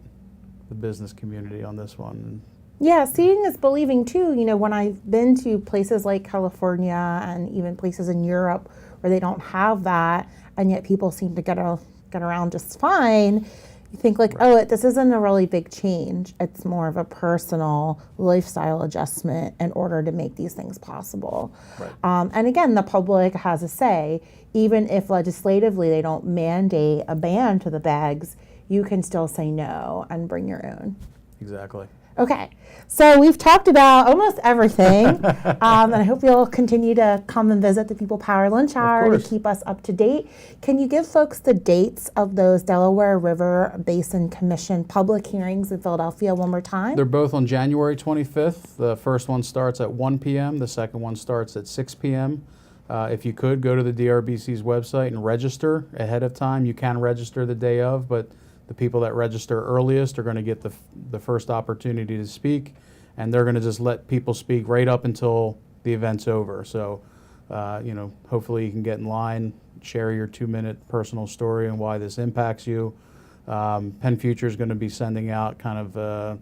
the business community on this one. Yeah, seeing is believing too. When I've been to places like California and even places in Europe where they don't have that, and yet people seem to get around just fine. You think like, oh, this isn't a really big change. It's more of a personal lifestyle adjustment in order to make these things possible. Right. And again, the public has a say. Even if legislatively they don't mandate a ban to the bags, you can still say no and bring your own. Exactly. Okay, so we've talked about almost everything, and I hope you'll continue to come and visit the People Power Lunch Hour to keep us up to date. Can you give folks the dates of those Delaware River Basin Commission public hearings in Philadelphia one more time? They're both on January 25th. The first one starts at 1 p.m. The second one starts at 6 p.m. If you could, go to the DRBC's website and register ahead of time. You can register the day of, but the people that register earliest are going to get the first opportunity to speak, and they're going to just let people speak right up until the event's over. So, hopefully you can get in line, share your 2-minute personal story and why this impacts you. PennFuture is going to be sending out kind of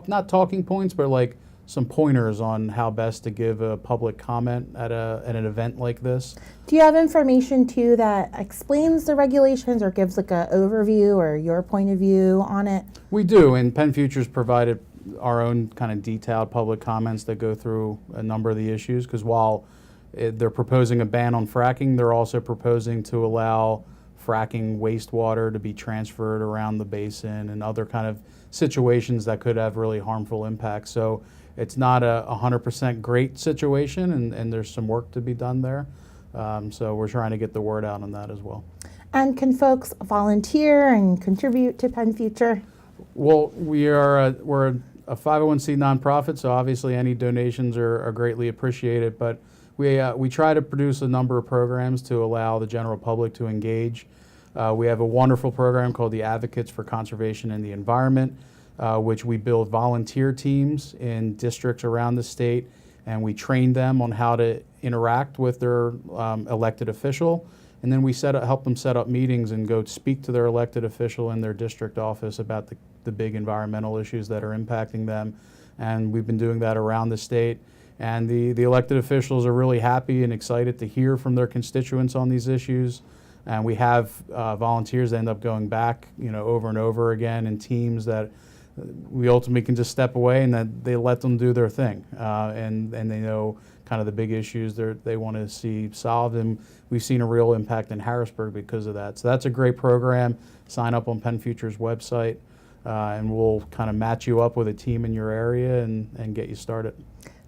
not talking points, but like some pointers on how best to give a public comment at an event like this. Do you have information too that explains the regulations or gives like an overview or your point of view on it? We do, and PennFuture's provided our own kind of detailed public comments that go through a number of the issues, because while they're proposing a ban on fracking, they're also proposing to allow fracking wastewater to be transferred around the basin and other kind of situations that could have really harmful impacts. So it's not a 100% great situation, and there's some work to be done there. So we're trying to get the word out on that as well. And can folks volunteer and contribute to PennFuture? Well, we're a 501c nonprofit, so obviously any donations are greatly appreciated. But we try to produce a number of programs to allow the general public to engage. We have a wonderful program called the Advocates for Conservation and the Environment, which we build volunteer teams in districts around the state, and we train them on how to interact with their elected official, and then we help them set up meetings and go speak to their elected official in their district office about the big environmental issues that are impacting them. And we've been doing that around the state, and the elected officials are really happy and excited to hear from their constituents on these issues. And we have volunteers that end up going back, over and over again in teams that we ultimately can just step away, and that they let them do their thing, and they know kind of the big issues they want to see solved, and we've seen a real impact in Harrisburg because of that. So that's a great program. Sign up on PennFuture's website, and we'll kind of match you up with a team in your area and get you started.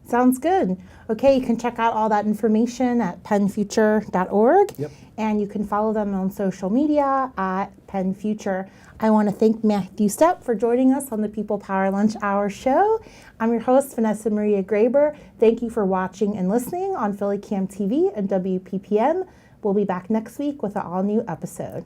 Sounds good. Okay, you can check out all that information at PennFuture.org. Yep. And you can follow them on social media at PennFuture. I want to thank Matthew Stepp for joining us on the People Power Lunch Hour show. I'm your host, Vanessa Maria Graber. Thank you for watching and listening on PhillyCam TV and WPPM. We'll be back next week with an all-new episode.